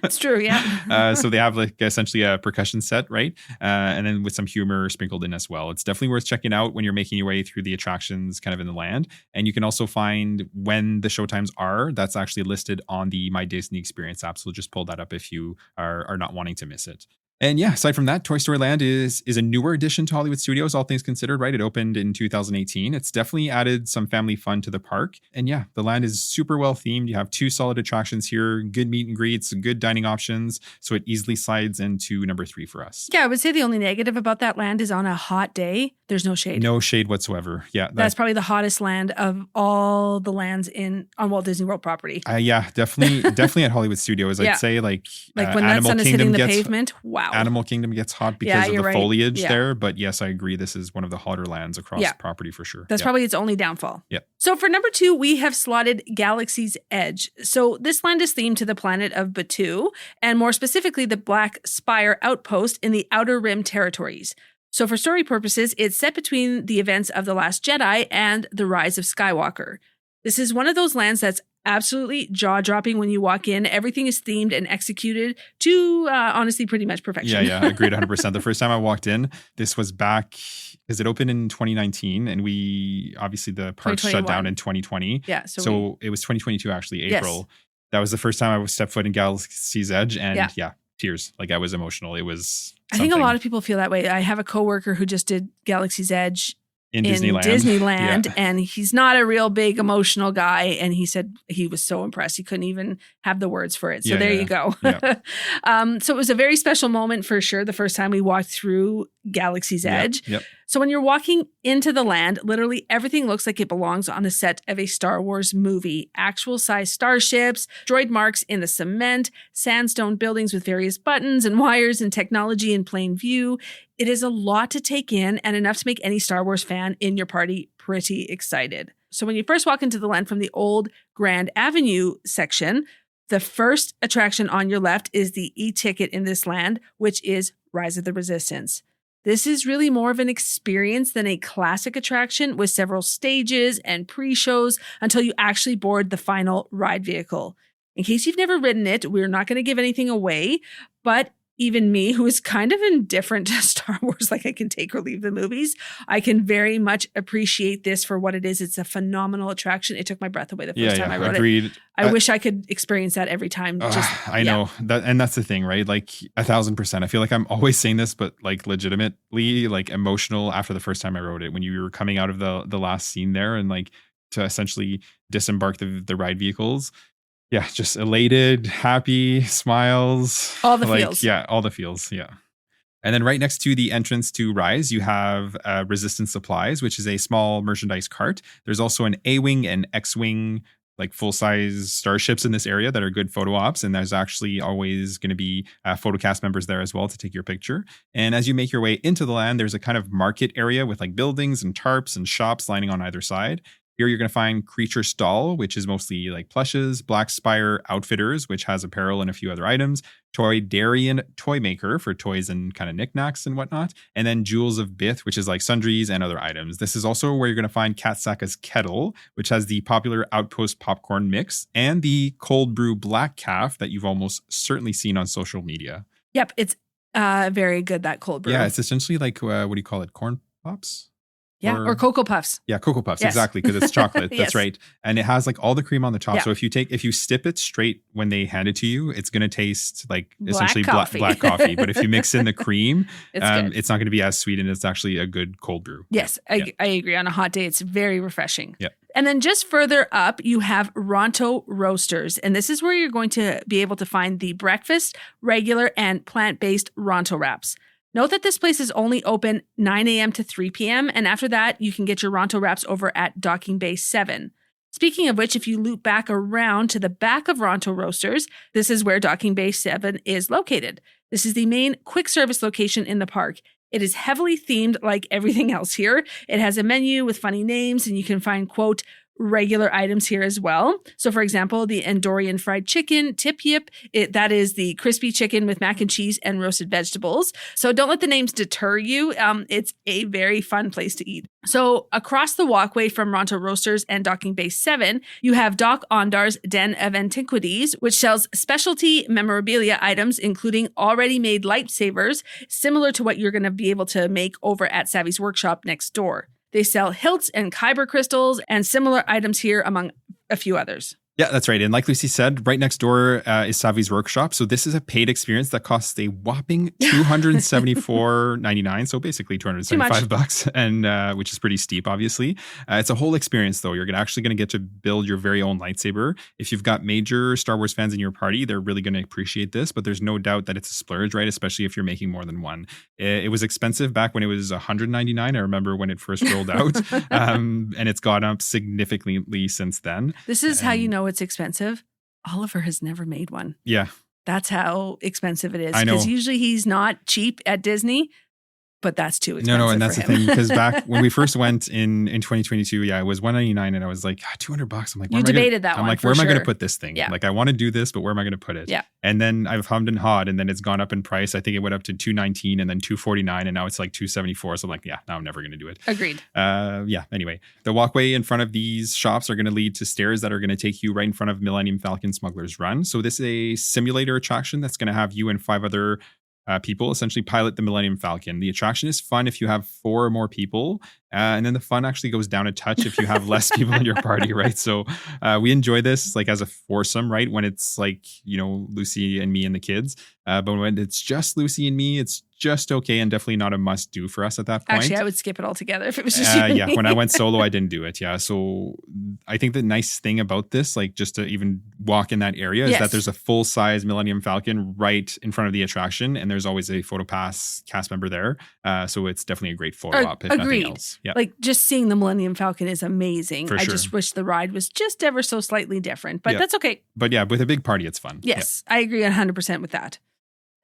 B: It's true, yeah.
A: So they have like essentially a percussion set, right? And then with some humor sprinkled in as well. It's definitely worth checking out when you're making your way through the attractions kind of in the land. And you can also find when the showtimes are. That's actually listed on the My Disney Experience app. So just pull that up if you are not wanting to miss it. And yeah, aside from that, Toy Story Land is a newer addition to Hollywood Studios, all things considered, right? It opened in 2018. It's definitely added some family fun to the park. And yeah, the land is super well themed. You have 2 solid attractions here, good meet and greets, good dining options. So it easily slides into number 3 for us.
B: Yeah, I would say the only negative about that land is on a hot day, there's no shade.
A: No shade whatsoever. Yeah.
B: That's probably the hottest land of all the lands on Walt Disney World property.
A: Yeah, definitely at Hollywood Studios. I'd say like
B: when that
A: Animal
B: sun is
A: Kingdom
B: hitting the pavement, wow.
A: Animal Kingdom gets hot because of the
B: right.
A: foliage there. But yes, I agree. This is one of the hotter lands across the property for sure.
B: That's probably its only downfall.
A: Yeah.
B: So for number 2, we have slotted Galaxy's Edge. So this land is themed to the planet of Batuu, and more specifically, the Black Spire Outpost in the Outer Rim territories. So for story purposes, it's set between the events of The Last Jedi and The Rise of Skywalker. This is one of those lands that's absolutely jaw-dropping when you walk in. Everything is themed and executed to, honestly, pretty much perfection.
A: Yeah, agreed 100%. The first time I walked in, this was back, because it opened in 2019, and obviously the park shut down in 2020.
B: Yeah.
A: So it was 2022, actually, April. Yes. That was the first time I stepped foot in Galaxy's Edge, and tears. Like, I was emotional. It was something.
B: I think a lot of people feel that way. I have a coworker who just did Galaxy's Edge
A: in Disneyland,
B: and he's not a real big emotional guy, and he said he was so impressed he couldn't even have the words for it. So there you go. So it was a very special moment for sure the first time we walked through Galaxy's Edge. So when you're walking into the land, literally everything looks like it belongs on the set of a Star Wars movie. Actual size starships, droid marks in the cement, sandstone buildings with various buttons and wires and technology in plain view. It is a lot to take in and enough to make any Star Wars fan in your party pretty excited. So when you first walk into the land from the old Grand Avenue section, the first attraction on your left is the e-ticket in this land, which is Rise of the Resistance. This is really more of an experience than a classic attraction with several stages and pre-shows until you actually board the final ride vehicle. In case you've never ridden it, we're not going to give anything away, but even me, who is kind of indifferent to Star Wars, like I can take or leave the movies, I can very much appreciate this for what it is. It's a phenomenal attraction. It took my breath away the first time I rode it. I wish I could experience that every time.
A: I know that, and that's the thing, right? Like 1,000%. I feel like I'm always saying this, but like legitimately, like emotional after the first time I rode it. When you were coming out of the last scene there, and like to essentially disembark the ride vehicles. Yeah, just elated, happy, smiles.
B: All the feels.
A: Yeah, all the feels, yeah. And then right next to the entrance to Rise, you have Resistance Supplies, which is a small merchandise cart. There's also an A-Wing and X-Wing, like full-size starships in this area that are good photo ops. And there's actually always going to be photo cast members there as well to take your picture. And as you make your way into the land, there's a kind of market area with like buildings and tarps and shops lining on either side. Here you're going to find Creature Stall, which is mostly like plushes, Black Spire Outfitters, which has apparel and a few other items, Toy Darien Toy Maker for toys and kind of knickknacks and whatnot, and then Jewels of Bith, which is like sundries and other items. This is also where you're going to find Katsaka's Kettle, which has the popular Outpost popcorn mix, and the cold brew Black Calf that you've almost certainly seen on social media.
B: Yep, it's very good, that cold brew.
A: Yeah, it's essentially like, what do you call it, corn pops?
B: Yeah, or Cocoa Puffs.
A: Yeah, Cocoa Puffs, yes. Exactly, because it's chocolate. That's right. And it has like all the cream on the top. Yeah. So if you sip it straight when they hand it to you, it's going to taste like essentially black coffee. But if you mix in the cream, it's not going to be as sweet, and it's actually a good cold brew.
B: Yes, I agree. On a hot day, it's very refreshing.
A: Yeah.
B: And then just further up, you have Ronto Roasters. And this is where you're going to be able to find the breakfast, regular, and plant-based Ronto wraps. Note that this place is only open 9 a.m. to 3 p.m. And after that, you can get your Ronto wraps over at Docking Bay 7. Speaking of which, if you loop back around to the back of Ronto Roasters, this is where Docking Bay 7 is located. This is the main quick service location in the park. It is heavily themed like everything else here. It has a menu with funny names, and you can find, quote, regular items here as well. So for example, the Andorian fried chicken, tip yip, that is the crispy chicken with mac and cheese and roasted vegetables. So don't let the names deter you. It's a very fun place to eat. So across the walkway from Ronto Roasters and Docking Bay 7, you have Doc Ondar's Den of Antiquities, which sells specialty memorabilia items, including already made lightsabers, similar to what you're going to be able to make over at Savvy's workshop next door. They sell hilts and kyber crystals and similar items here, among a few others.
A: Yeah, that's right. And like Lucy said, right next door is Savvy's workshop. So this is a paid experience that costs a whopping $274.99. So basically $275, and which is pretty steep, obviously. It's a whole experience, though. You're actually going to get to build your very own lightsaber. If you've got major Star Wars fans in your party, they're really going to appreciate this. But there's no doubt that it's a splurge, right? Especially if you're making more than one. It was expensive back when it was $199. I remember when it first rolled out, and it's gone up significantly since then.
B: This is how you know it's expensive. Oliver has never made one.
A: Yeah.
B: That's how expensive it is.
A: I know.
B: Because usually he's not cheap at Disney, but that's too expensive.
A: No, and that's
B: for
A: the
B: him.
A: thing, because back when we first went in 2022, it was $199, and I was like, $200. I'm like,
B: you debated that one.
A: I'm like, where am I going to put this thing?
B: Yeah.
A: Like, I want to do this, but where am I going to put it?
B: Yeah.
A: And then I've hummed and hawed, and then it's gone up in price. I think it went up to $219 and then $249, and now it's like $274. So I'm like, now I'm never going to do it.
B: Agreed.
A: Anyway, the walkway in front of these shops are going to lead to stairs that are going to take you right in front of Millennium Falcon Smuggler's Run. So this is a simulator attraction that's going to have you and 5 other people essentially pilot the Millennium Falcon. The attraction is fun if you have 4 or more people, and then the fun actually goes down a touch if you have less people in your party, right? So we enjoy this like as a foursome, right? When it's like, Lucy and me and the kids, but when it's just Lucy and me, it's just okay, and definitely not a must do for us at that point.
B: Actually, I would skip it altogether if it was just you and me.
A: When I went solo, I didn't do it. Yeah. So I think the nice thing about this, like just to even walk in that area, is that there's a full size Millennium Falcon right in front of the attraction, and there's always a PhotoPass cast member there. So it's definitely a great photo op if nothing else. Yeah.
B: Like just seeing the Millennium Falcon is amazing.
A: For
B: I
A: sure.
B: just wish the ride was just ever so slightly different, but that's okay.
A: But yeah, with a big party, it's fun.
B: Yes, I agree 100% with that.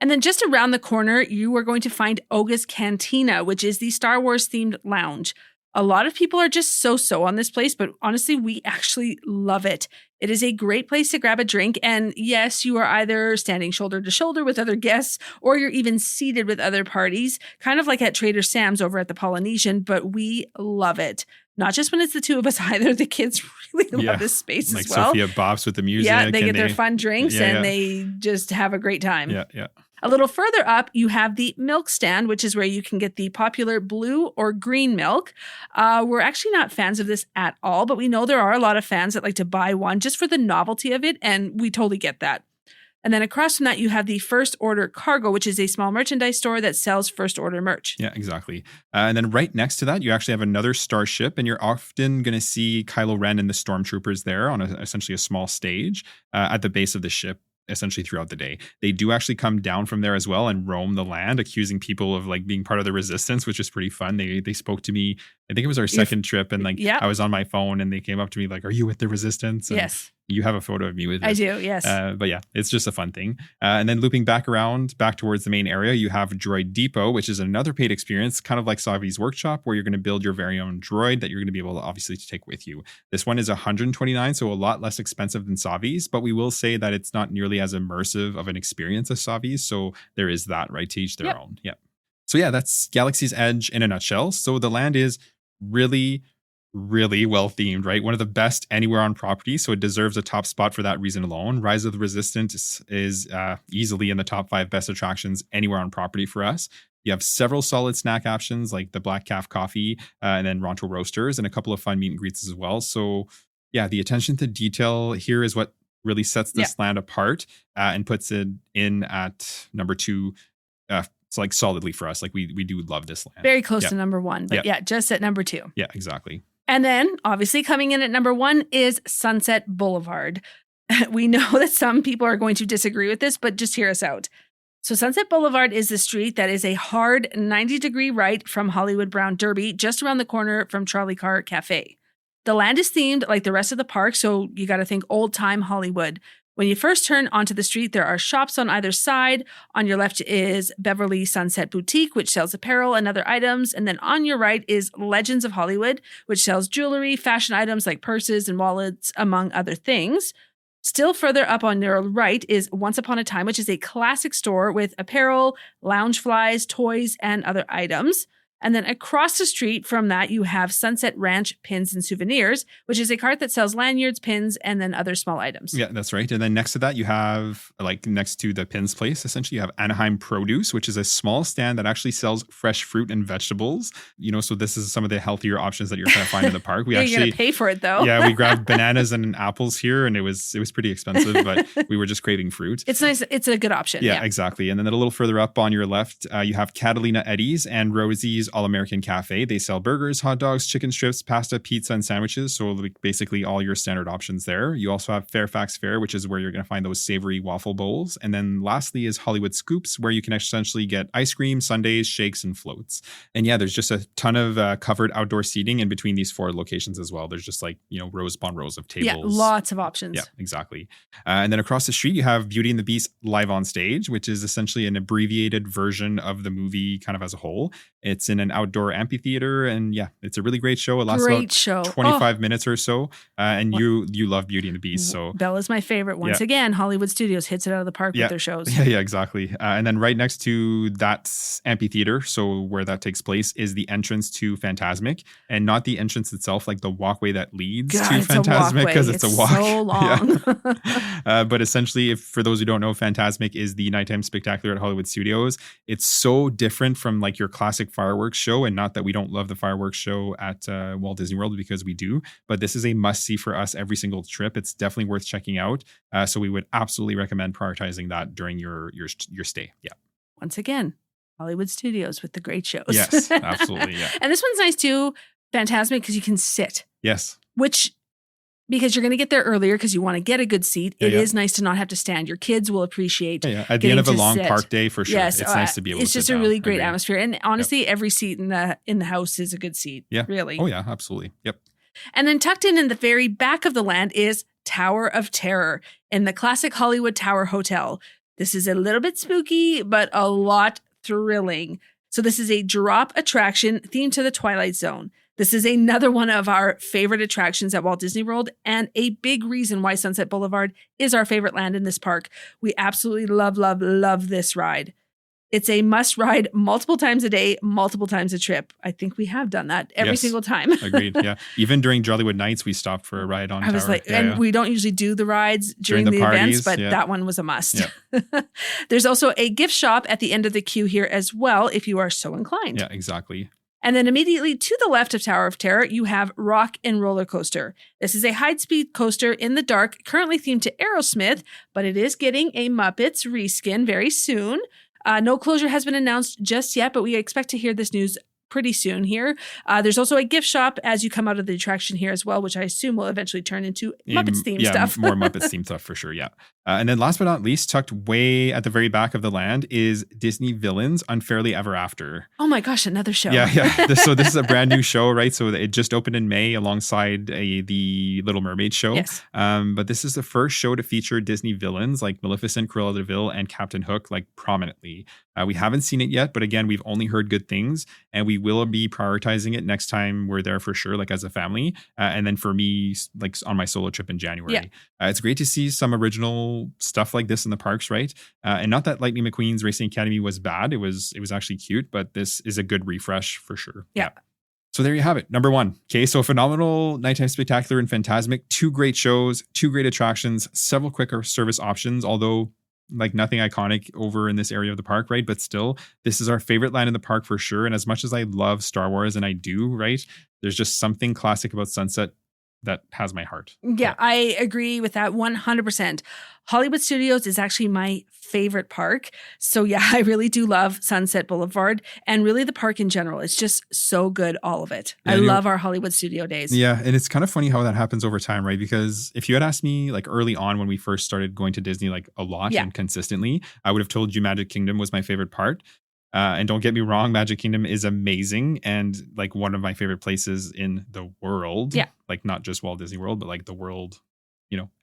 B: And then just around the corner, you are going to find Oga's Cantina, which is the Star Wars themed lounge. A lot of people are just so on this place, but honestly, we actually love it. It is a great place to grab a drink. And yes, you are either standing shoulder to shoulder with other guests, or you're even seated with other parties, kind of like at Trader Sam's over at the Polynesian, but we love it. Not just when it's the two of us either. The kids really love this space
A: like
B: as well.
A: Sophia bops with the music.
B: Yeah, they get their fun drinks and they just have a great time.
A: Yeah.
B: A little further up, you have the milk stand, which is where you can get the popular blue or green milk. We're actually not fans of this at all, but we know there are a lot of fans that like to buy one just for the novelty of it, and we totally get that. And then across from that, you have the First Order Cargo, which is a small merchandise store that sells First Order merch.
A: Yeah, exactly. And then right next to that, you actually have another starship, and you're often going to see Kylo Ren and the Stormtroopers there on essentially a small stage at the base of the ship, essentially throughout the day. They do actually come down from there as well and roam the land, accusing people of like being part of the resistance, which is pretty fun. They spoke to me, I think it was our second trip, and like I was on my phone and they came up to me like, "Are you with the resistance?" And
B: yes.
A: You have a photo of me with it.
B: I do, yes.
A: But yeah, it's just a fun thing. And then looping back towards the main area, you have Droid Depot, which is another paid experience, kind of like Savi's workshop, where you're going to build your very own droid that you're going to be able to obviously take with you. This one is $129, so a lot less expensive than Savi's, but we will say that it's not nearly as immersive of an experience as Savi's. So there is that, right, to each their own. Yeah. So yeah, that's Galaxy's Edge in a nutshell. So the land is really well themed, right? One of the best anywhere on property, so it deserves a top spot for that reason alone. Rise of the Resistance is easily in the top 5 best attractions anywhere on property for us. You have several solid snack options like the Black Calf Coffee and then Ronto Roasters, and a couple of fun meet and greets as well. So yeah, the attention to detail here is what really sets this land apart and puts it in at number 2. It's like solidly for us. Like we do love this land.
B: Very close to number 1, but just at number 2.
A: Yeah, exactly.
B: And then, obviously, coming in at number 1 is Sunset Boulevard. We know that some people are going to disagree with this, but just hear us out. So Sunset Boulevard is the street that is a hard 90-degree right from Hollywood Brown Derby, just around the corner from Charlie Carr Cafe. The land is themed like the rest of the park, so you got to think old-time Hollywood. When you first turn onto the street, there are shops on either side. On your left is Beverly Sunset Boutique, which sells apparel and other items. And then on your right is Legends of Hollywood, which sells jewelry, fashion items like purses and wallets, among other things. Still further up on your right is Once Upon a Time, which is a classic store with apparel, lounge flies, toys, and other items. And then across the street from that, you have Sunset Ranch Pins and Souvenirs, which is a cart that sells lanyards, pins, and then other small items.
A: Yeah, that's right. And then next to that, you have, like next to the pins place, essentially, you have Anaheim Produce, which is a small stand that actually sells fresh fruit and vegetables. So this is some of the healthier options that you're going to find in the park. We
B: you're going to pay for it, though.
A: Yeah, we grabbed bananas and apples here, and it was pretty expensive, but we were just craving fruit.
B: It's nice. It's a good option.
A: Yeah, exactly. And then a little further up on your left, you have Catalina Eddie's and Rosie's All-American Cafe. They sell burgers, hot dogs, chicken strips, pasta, pizza, and sandwiches. So like basically all your standard options there. You also have Fairfax Fare, which is where you're going to find those savory waffle bowls. And then lastly is Hollywood Scoops, where you can essentially get ice cream, sundaes, shakes, and floats. And yeah, there's just a ton of covered outdoor seating in between these 4 locations as well. There's just like, rows upon rows of tables.
B: Yeah, lots of options.
A: Yeah, exactly. And then across the street, you have Beauty and the Beast Live on Stage, which is essentially an abbreviated version of the movie kind of as a whole. It's in an outdoor amphitheater, and yeah, it's a really great show. It lasts about 25 minutes or so, and you love Beauty and the Beast. So
B: Bella's my favorite. Once again, Hollywood Studios hits it out of the park with their shows.
A: Yeah, exactly. And then right next to that amphitheater, so where that takes place, is the entrance to Fantasmic, and not the entrance itself, like the walkway that leads to Fantasmic, because it's a walk.
B: So long.
A: But essentially, for those who don't know, Fantasmic is the nighttime spectacular at Hollywood Studios. It's so different from like your classic fireworks show, and not that we don't love the fireworks show at Walt Disney World, because we do, but this is a must-see for us every single trip. It's definitely worth checking out. So we would absolutely recommend prioritizing that during your stay. Yeah.
B: Once again, Hollywood Studios with the great shows.
A: Yes, absolutely. Yeah.
B: And this one's nice too, Fantasmic, because you can sit.
A: Yes.
B: Because you're going to get there earlier because you want to get a good seat. It is nice to not have to stand. Your kids will appreciate.
A: At the end of a long park day, for sure.
B: Yes,
A: it's nice to be able to sit
B: It's just a really great atmosphere. And honestly, every seat in the house is a good seat.
A: Yeah.
B: Really.
A: Oh, yeah, absolutely. Yep.
B: And then tucked in the very back of the land is Tower of Terror in the classic Hollywood Tower Hotel. This is a little bit spooky, but a lot thrilling. So this is a drop attraction themed to the Twilight Zone. This is another one of our favorite attractions at Walt Disney World, and a big reason why Sunset Boulevard is our favorite land in this park. We absolutely love, love, love this ride. It's a must ride multiple times a day, multiple times a trip. I think we have done that every single time.
A: Agreed. Yeah. Even during Jollywood Nights, we stopped for a ride on Tower.
B: And we don't usually do the rides during the events, but that one was a must. Yeah. There's also a gift shop at the end of the queue here as well, if you are so inclined.
A: Yeah, exactly.
B: And then immediately to the left of Tower of Terror, you have Rock and Roller Coaster. This is a high-speed coaster in the dark, currently themed to Aerosmith, but it is getting a Muppets reskin very soon. No closure has been announced just yet, but we expect to hear this news pretty soon here. There's also a gift shop as you come out of the attraction here as well, which I assume will eventually turn into Muppets-themed stuff.
A: More Muppets-themed stuff for sure, yeah. And then last but not least, tucked way at the very back of the land is Disney Villains Unfairly Ever After.
B: Oh my gosh, another show.
A: Yeah. So this is a brand new show, right? So it just opened in May alongside the Little Mermaid show.
B: Yes.
A: But this is the first show to feature Disney villains like Maleficent, Cruella de Vil, and Captain Hook, like prominently. We haven't seen it yet, but again, we've only heard good things, and we will be prioritizing it next time we're there for sure, like as a family. And then for me, like on my solo trip in January.
B: Yeah.
A: It's great to see some original stuff like this in the parks, right? And not that Lightning McQueen's Racing Academy was bad. It was actually cute, but this is a good refresh for sure.
B: Yeah.
A: So there you have it. Number 1. Okay, so phenomenal nighttime spectacular and Fantasmic. 2 great shows, 2 great attractions, several quicker service options, although like nothing iconic over in this area of the park, right? But still, this is our favorite land in the park for sure. And as much as I love Star Wars, and I do, right? There's just something classic about Sunset that has my heart.
B: Yeah, I agree with that 100%. Hollywood Studios is actually my favorite park. So yeah, I really do love Sunset Boulevard and really the park in general. It's just so good, all of it. I love our Hollywood studio days.
A: Yeah, and it's kind of funny how that happens over time, right? Because if you had asked me like early on when we first started going to Disney like a lot and consistently, I would have told you Magic Kingdom was my favorite part. And don't get me wrong, Magic Kingdom is amazing and like one of my favorite places in the world. Yeah. Like not just Walt Disney World, but like the world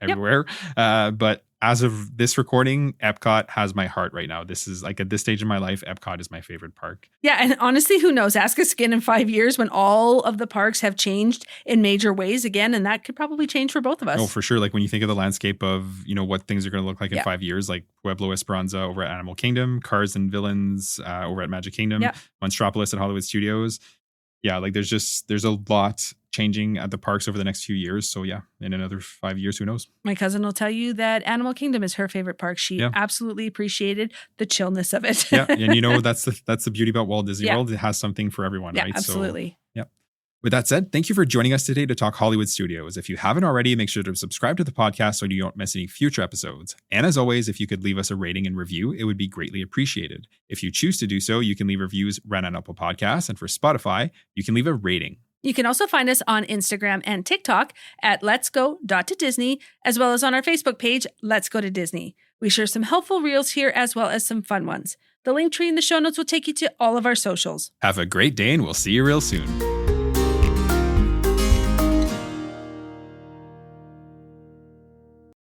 A: everywhere. But as of this recording, Epcot has my heart right now. This is like at this stage in my life, Epcot is my favorite park.
B: Yeah, and honestly, who knows? Ask us again in 5 years when all of the parks have changed in major ways again, and that could probably change for both of us.
A: Oh, for sure. Like when you think of the landscape of, what things are going to look like in 5 years, like Pueblo Esperanza over at Animal Kingdom, Cars and Villains over at Magic Kingdom, Monstropolis at Hollywood Studios. Yeah, like there's a lot changing at the parks over the next few years. So yeah, in another 5 years, who knows?
B: My cousin will tell you that Animal Kingdom is her favorite park. She absolutely appreciated the chillness of it.
A: Yeah, and that's the beauty about Walt Disney World. It has something for everyone, right?
B: Absolutely.
A: So, yeah. With that said, thank you for joining us today to talk Hollywood Studios. If you haven't already, make sure to subscribe to the podcast so you don't miss any future episodes. And as always, if you could leave us a rating and review, it would be greatly appreciated. If you choose to do so, you can leave reviews right on Apple Podcasts. And for Spotify, you can leave a rating.
B: You can also find us on Instagram and TikTok at Let's Go.to-Disney, as well as on our Facebook page, Let's Go to Disney. We share some helpful reels here as well as some fun ones. The link tree in the show notes will take you to all of our socials.
A: Have a great day, and we'll see you real soon.